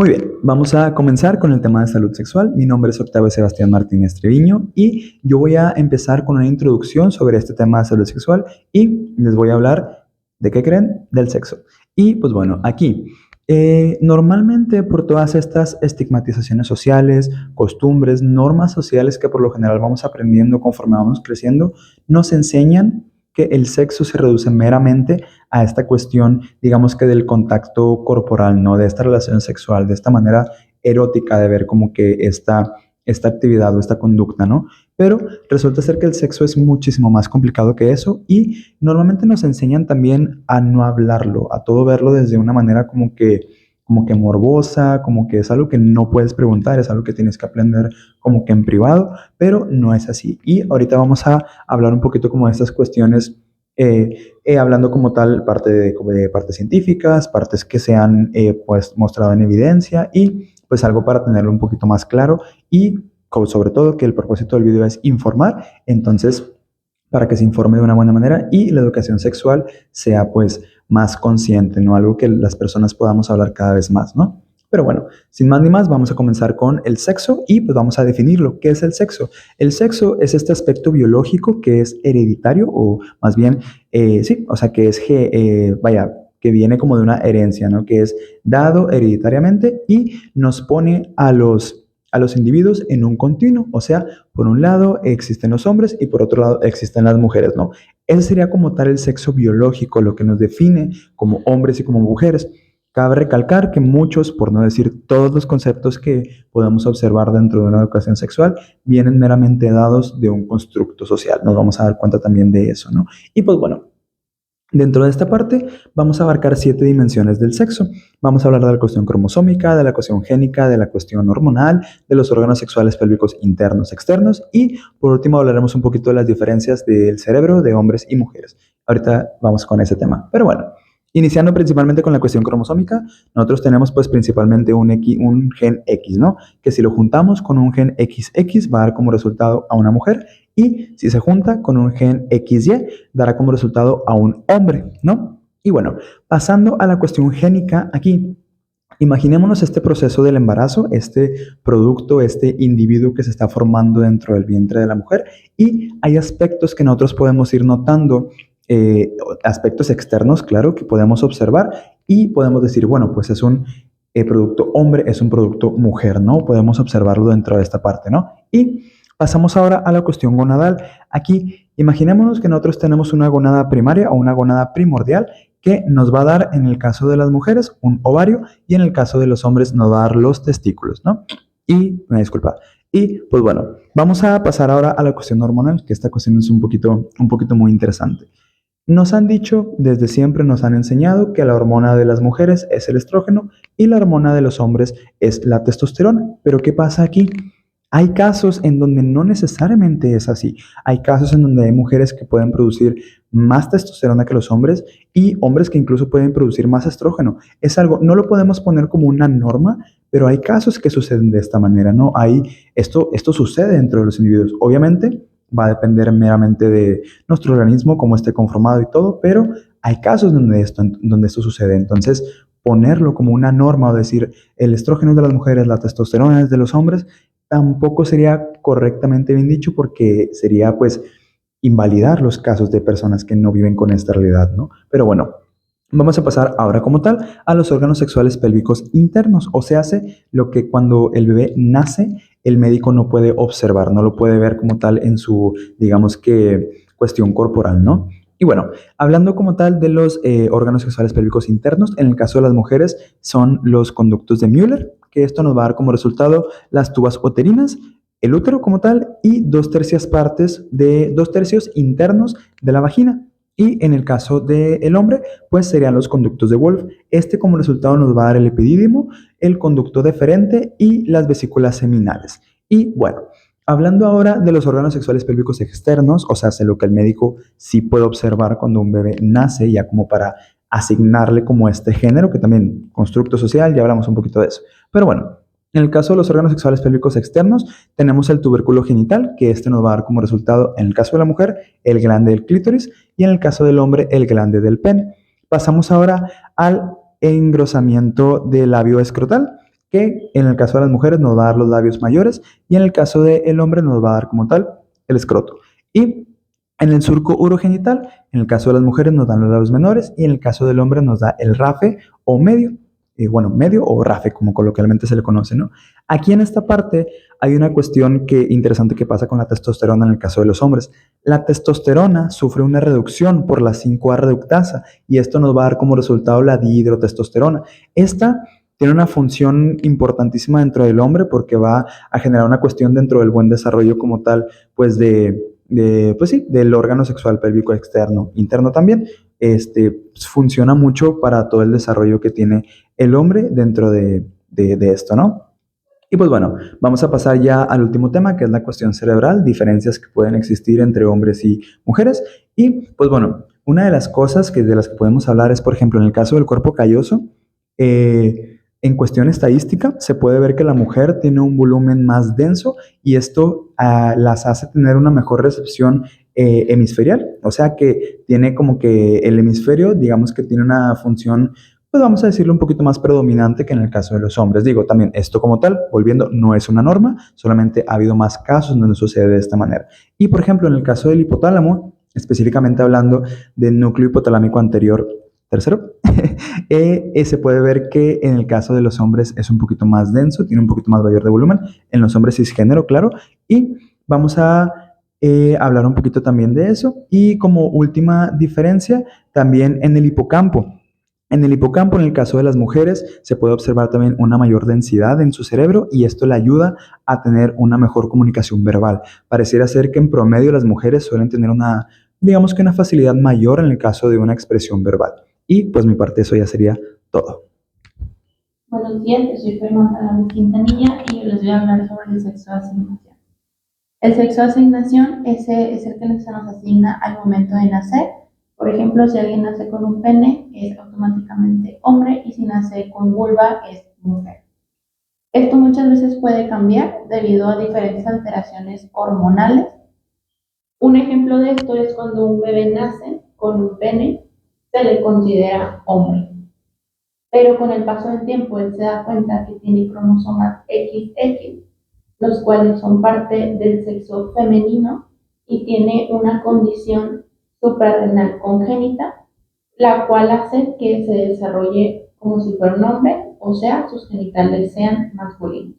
Muy bien, vamos a comenzar con el tema de salud sexual. Mi nombre es Octavio Sebastián Martínez Treviño y yo voy a empezar con una introducción sobre este tema de salud sexual y les voy a hablar de qué creen del sexo. Y pues bueno, aquí, normalmente por todas estas estigmatizaciones sociales, costumbres, normas sociales que por lo general vamos aprendiendo conforme vamos creciendo, nos enseñan que el sexo se reduce meramente a esta cuestión, digamos que del contacto corporal, ¿no? De esta relación sexual, de esta manera erótica de ver como que esta actividad o esta conducta, ¿no? Pero resulta ser que el sexo es muchísimo más complicado que eso y normalmente nos enseñan también a no hablarlo, a todo verlo desde una manera como que morbosa, como que es algo que no puedes preguntar, es algo que tienes que aprender como que en privado, pero no es así. Y ahorita vamos a hablar un poquito como de estas cuestiones, hablando como tal parte de partes científicas, partes que se han pues mostrado en evidencia y pues algo para tenerlo un poquito más claro y sobre todo que el propósito del video es informar, entonces para que se informe de una buena manera y la educación sexual sea pues más consciente, ¿no? Algo que las personas podamos hablar cada vez más, ¿no? Pero bueno, sin más ni más, vamos a comenzar con el sexo y pues vamos a definirlo. ¿Qué es el sexo? El sexo es este aspecto biológico que es hereditario o más bien, sí, o sea, que es, vaya, que viene como de una herencia, ¿no? Que es dado hereditariamente y nos pone a los individuos en un continuo, o sea, por un lado existen los hombres y por otro lado existen las mujeres, ¿no? Ese sería como tal el sexo biológico, lo que nos define como hombres y como mujeres. Cabe recalcar que muchos, por no decir todos los conceptos que podemos observar dentro de una educación sexual, vienen meramente dados de un constructo social. Nos vamos a dar cuenta también de eso, ¿no? Y pues bueno, dentro de esta parte vamos a abarcar 7 dimensiones del sexo. Vamos a hablar de la cuestión cromosómica, de la cuestión génica, de la cuestión hormonal, de los órganos sexuales pélvicos internos, externos y por último hablaremos un poquito de las diferencias del cerebro de hombres y mujeres. Ahorita vamos con ese tema. Pero bueno, iniciando principalmente con la cuestión cromosómica, nosotros tenemos pues principalmente un gen X, ¿no? Que si lo juntamos con un gen XX va a dar como resultado a una mujer y si se junta con un gen XY dará como resultado a un hombre, ¿no? Y bueno, pasando a la cuestión génica aquí, imaginémonos este proceso del embarazo, este producto, este individuo que se está formando dentro del vientre de la mujer y hay aspectos que nosotros podemos ir notando, aspectos externos, claro, que podemos observar y podemos decir, bueno, pues es un producto hombre, es un producto mujer, ¿no? Podemos observarlo dentro de esta parte, ¿no? Y pasamos ahora a la cuestión gonadal. Aquí, imaginémonos que nosotros tenemos una gonada primaria o una gonada primordial que nos va a dar, en el caso de las mujeres, un ovario y en el caso de los hombres nos va a dar los testículos, ¿no? Y, una disculpa. Y, pues bueno, vamos a pasar ahora a la cuestión hormonal, que esta cuestión es un poquito muy interesante. Nos han dicho, desde siempre nos han enseñado que la hormona de las mujeres es el estrógeno y la hormona de los hombres es la testosterona. Pero ¿qué pasa aquí? Hay casos en donde no necesariamente es así. Hay casos en donde hay mujeres que pueden producir más testosterona que los hombres y hombres que incluso pueden producir más estrógeno. Es algo, no lo podemos poner como una norma, pero hay casos que suceden de esta manera, ¿no? Esto sucede entre los individuos. Obviamente va a depender meramente de nuestro organismo, cómo esté conformado y todo, pero hay casos donde esto sucede. Entonces, ponerlo como una norma o decir el estrógeno es de las mujeres, la testosterona es de los hombres, tampoco sería correctamente bien dicho porque sería pues invalidar los casos de personas que no viven con esta realidad, ¿no? Pero bueno, vamos a pasar ahora como tal a los órganos sexuales pélvicos internos, o se hace lo que cuando el bebé nace, el médico no puede observar, no lo puede ver como tal en su, digamos que, cuestión corporal, ¿no? Y bueno, hablando como tal de los órganos sexuales pélvicos internos, en el caso de las mujeres son los conductos de Müller, que esto nos va a dar como resultado las tubas uterinas, el útero como tal y 2/3 internos de la vagina. Y en el caso del hombre, pues serían los conductos de Wolf. Este como resultado nos va a dar el epidídimo, el conducto deferente y las vesículas seminales. Y bueno, hablando ahora de los órganos sexuales pélvicos externos, o sea, lo que el médico sí puede observar cuando un bebé nace, ya como para asignarle como este género, que también constructo social, ya hablamos un poquito de eso. Pero bueno, en el caso de los órganos sexuales pélvicos externos, tenemos el tubérculo genital, que este nos va a dar como resultado, en el caso de la mujer, el glande del clítoris y en el caso del hombre, el glande del pene. Pasamos ahora al engrosamiento del labio escrotal, que en el caso de las mujeres nos va a dar los labios mayores y en el caso del hombre nos va a dar como tal el escroto. Y en el surco urogenital, en el caso de las mujeres nos dan los labios menores y en el caso del hombre nos da el rafe o medio, bueno, medio o rafe, como coloquialmente se le conoce, ¿no? Aquí en esta parte hay una cuestión interesante que pasa con la testosterona en el caso de los hombres. La testosterona sufre una reducción por la 5A reductasa y esto nos va a dar como resultado la dihidrotestosterona. Esta tiene una función importantísima dentro del hombre porque va a generar una cuestión dentro del buen desarrollo como tal, pues pues sí, del órgano sexual pélvico externo, interno también. Funciona mucho para todo el desarrollo que tiene el hombre dentro de esto, ¿no? Y pues bueno, vamos a pasar ya al último tema, que es la cuestión cerebral, diferencias que pueden existir entre hombres y mujeres. Y pues bueno, una de las cosas de las que podemos hablar es, por ejemplo, en el caso del cuerpo calloso, en cuestión estadística, se puede ver que la mujer tiene un volumen más denso y esto las hace tener una mejor recepción hemisferial. O sea que tiene como que el hemisferio, digamos que tiene una función, pues vamos a decirlo un poquito más predominante que en el caso de los hombres. Digo, también esto como tal, volviendo, no es una norma, solamente ha habido más casos donde sucede de esta manera. Y por ejemplo, en el caso del hipotálamo, específicamente hablando del núcleo hipotalámico anterior tercero, se puede ver que en el caso de los hombres es un poquito más denso, tiene un poquito más mayor de volumen, en los hombres cisgénero, claro, y vamos a hablar un poquito también de eso. Y como última diferencia, también en el hipocampo. En el hipocampo, en el caso de las mujeres, se puede observar también una mayor densidad en su cerebro y esto le ayuda a tener una mejor comunicación verbal. Pareciera ser que en promedio las mujeres suelen tener digamos que una facilidad mayor en el caso de una expresión verbal. Y pues mi parte eso ya sería todo. Buenos días, yo soy Fernanda Quintanilla y les voy a hablar sobre el sexo de asignación. El sexo de asignación es el que se nos asigna al momento de nacer. Por ejemplo, si alguien nace con un pene, es automáticamente hombre, y si nace con vulva, es mujer. Esto muchas veces puede cambiar debido a diferentes alteraciones hormonales. Un ejemplo de esto es cuando un bebé nace con un pene, se le considera hombre. Pero con el paso del tiempo él se da cuenta que tiene cromosomas XX, los cuales son parte del sexo femenino, y tiene una condición suprarrenal congénita, la cual hace que se desarrolle como si fuera un hombre, o sea, sus genitales sean masculinos.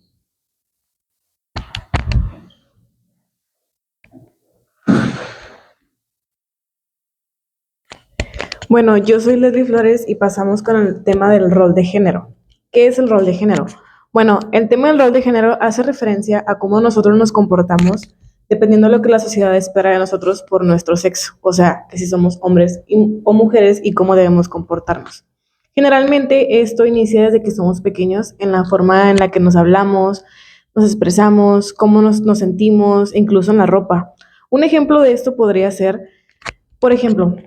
Bueno, yo soy Leslie Flores y pasamos con el tema del rol de género. ¿Qué es el rol de género? Bueno, el tema del rol de género hace referencia a cómo nosotros nos comportamos dependiendo de lo que la sociedad espera de nosotros por nuestro sexo, o sea, que si somos hombres o mujeres y cómo debemos comportarnos. Generalmente esto inicia desde que somos pequeños, en la forma en la que nos hablamos, nos expresamos, cómo nos sentimos, incluso en la ropa. Un ejemplo de esto podría ser, por ejemplo,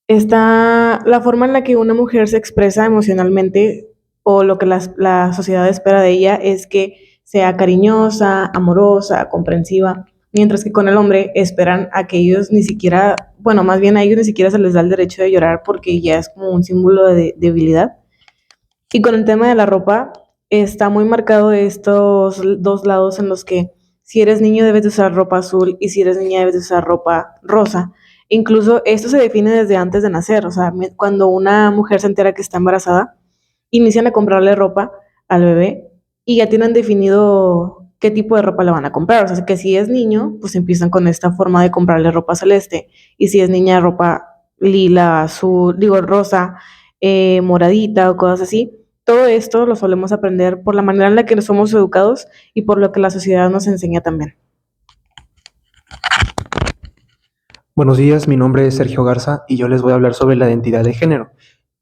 está la forma en la que una mujer se expresa emocionalmente o lo que la sociedad espera de ella es que sea cariñosa, amorosa, comprensiva, mientras que con el hombre esperan a que ellos ni siquiera, bueno, más bien a ellos ni siquiera se les da el derecho de llorar porque ya es como un símbolo de debilidad. Y con el tema de la ropa, está muy marcado estos dos lados en los que si eres niño debes de usar ropa azul y si eres niña debes de usar ropa rosa. Incluso esto se define desde antes de nacer, o sea, cuando una mujer se entera que está embarazada, inician a comprarle ropa al bebé y ya tienen definido qué tipo de ropa le van a comprar. O sea, que si es niño, pues empiezan con esta forma de comprarle ropa celeste y si es niña, ropa lila, azul, digo, rosa, moradita o cosas así. Todo esto lo solemos aprender por la manera en la que somos educados y por lo que la sociedad nos enseña también. Buenos días, mi nombre es Sergio Garza y yo les voy a hablar sobre la identidad de género.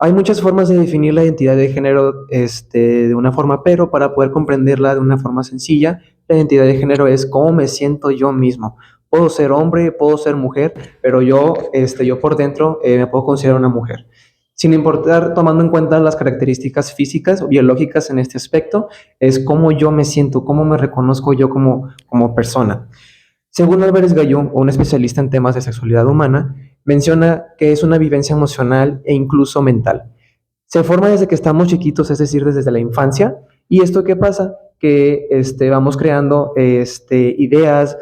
Hay muchas formas de definir la identidad de género de una forma, pero para poder comprenderla de una forma sencilla, la identidad de género es cómo me siento yo mismo. Puedo ser hombre, puedo ser mujer, pero yo por dentro me puedo considerar una mujer. Sin importar, tomando en cuenta las características físicas o biológicas en este aspecto, es cómo yo me siento, cómo me reconozco yo como persona. Según Álvarez Gallón, un especialista en temas de sexualidad humana, menciona que es una vivencia emocional e incluso mental. Se forma desde que estamos chiquitos, es decir, desde la infancia, ¿Y esto qué pasa? Que vamos creando ideas,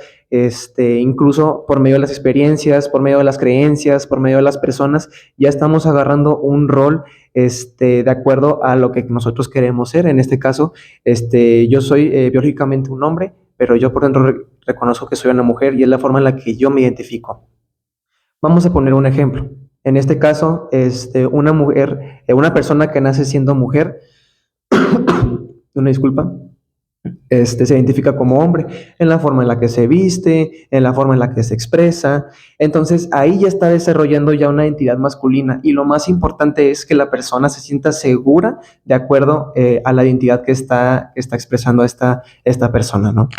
incluso por medio de las experiencias, por medio de las creencias, por medio de las personas, ya estamos agarrando un rol de acuerdo a lo que nosotros queremos ser. En este caso, yo soy biológicamente un hombre, pero yo por dentro reconozco que soy una mujer y es la forma en la que yo me identifico. Vamos a poner un ejemplo. En este caso, una mujer, una persona que nace siendo mujer, una disculpa, se identifica como hombre en la forma en la que se viste, en la forma en la que se expresa. Entonces ahí ya está desarrollando ya una identidad masculina y lo más importante es que la persona se sienta segura de acuerdo a la identidad que está expresando esta persona, ¿no?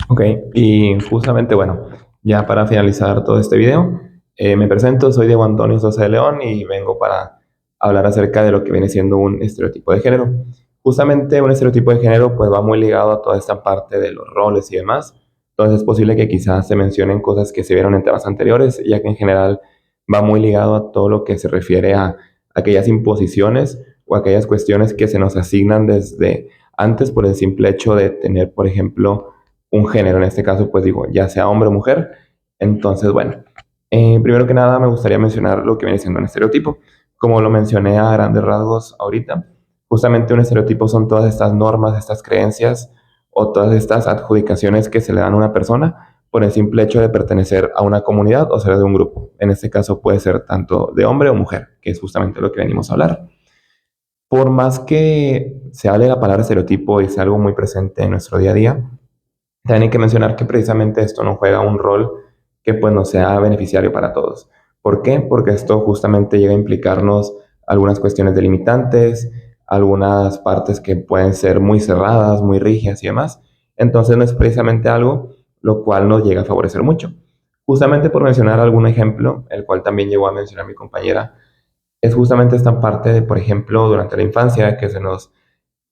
Ok, y justamente, bueno, ya para finalizar todo este video, me presento, soy Diego Antonio Sosa de León y vengo para hablar acerca de lo que viene siendo un estereotipo de género. Justamente un estereotipo de género pues va muy ligado a toda esta parte de los roles y demás. Entonces es posible que quizás se mencionen cosas que se vieron en temas anteriores, ya que en general va muy ligado a todo lo que se refiere a aquellas imposiciones o aquellas cuestiones que se nos asignan desde antes por el simple hecho de tener, por ejemplo, un género, en este caso, pues digo, ya sea hombre o mujer. Entonces, bueno, primero que nada me gustaría mencionar lo que viene siendo un estereotipo. Como lo mencioné a grandes rasgos ahorita, justamente un estereotipo son todas estas normas, estas creencias o todas estas adjudicaciones que se le dan a una persona por el simple hecho de pertenecer a una comunidad o ser de un grupo. En este caso puede ser tanto de hombre o mujer, que es justamente lo que venimos a hablar. Por más que se hable la palabra estereotipo y sea algo muy presente en nuestro día a día, también hay que mencionar que precisamente esto no juega un rol que pues no sea beneficiario para todos. ¿Por qué? Porque esto justamente llega a implicarnos algunas cuestiones delimitantes, algunas partes que pueden ser muy cerradas, muy rígidas y demás. Entonces no es precisamente algo lo cual nos llega a favorecer mucho. Justamente por mencionar algún ejemplo, el cual también llegó a mencionar mi compañera, es justamente esta parte de, por ejemplo, durante la infancia, que se nos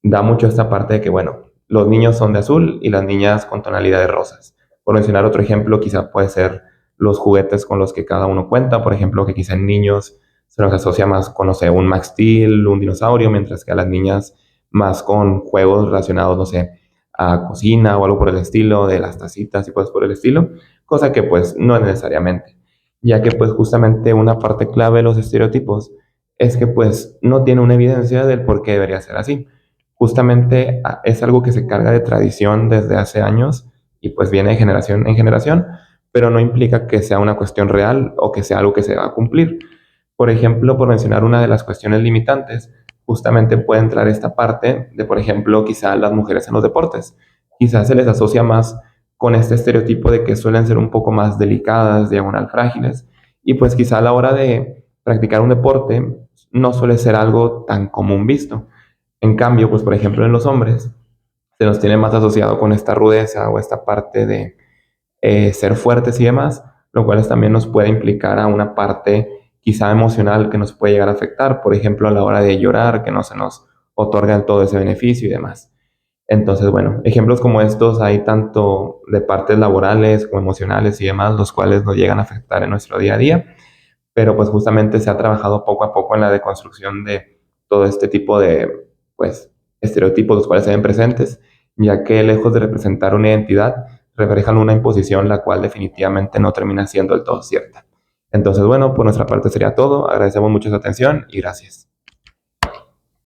da mucho esta parte de que, bueno, los niños son de azul y las niñas con tonalidades rosas. Por mencionar otro ejemplo, quizá puede ser los juguetes con los que cada uno cuenta. Por ejemplo, que quizá en niños se nos asocia más con, no sé, un Max Steel, un dinosaurio, mientras que a las niñas más con juegos relacionados, no sé, a cocina o algo por el estilo, de las tacitas y cosas por el estilo, cosa que pues no es necesariamente, ya que pues justamente una parte clave de los estereotipos es que pues no tiene una evidencia del por qué debería ser así. Justamente es algo que se carga de tradición desde hace años y pues viene de generación en generación, pero no implica que sea una cuestión real o que sea algo que se va a cumplir. Por ejemplo, por mencionar una de las cuestiones limitantes, justamente puede entrar esta parte de, por ejemplo, quizá las mujeres en los deportes. Quizás se les asocia más con este estereotipo de que suelen ser un poco más delicadas, diagonal frágiles, y pues quizá a la hora de practicar un deporte no suele ser algo tan común visto. En cambio, pues por ejemplo en los hombres se nos tiene más asociado con esta rudeza o esta parte de ser fuertes y demás, lo cual también nos puede implicar a una parte quizá emocional que nos puede llegar a afectar, por ejemplo a la hora de llorar, que no se nos otorga todo ese beneficio y demás. Entonces, bueno, ejemplos como estos hay tanto de partes laborales como emocionales y demás, los cuales nos llegan a afectar en nuestro día a día, pero pues justamente se ha trabajado poco a poco en la deconstrucción de todo este tipo de, pues, estereotipos los cuales se ven presentes, ya que lejos de representar una identidad, reflejan una imposición la cual definitivamente no termina siendo del todo cierta. Entonces, bueno, por nuestra parte sería todo. Agradecemos mucho su atención y gracias.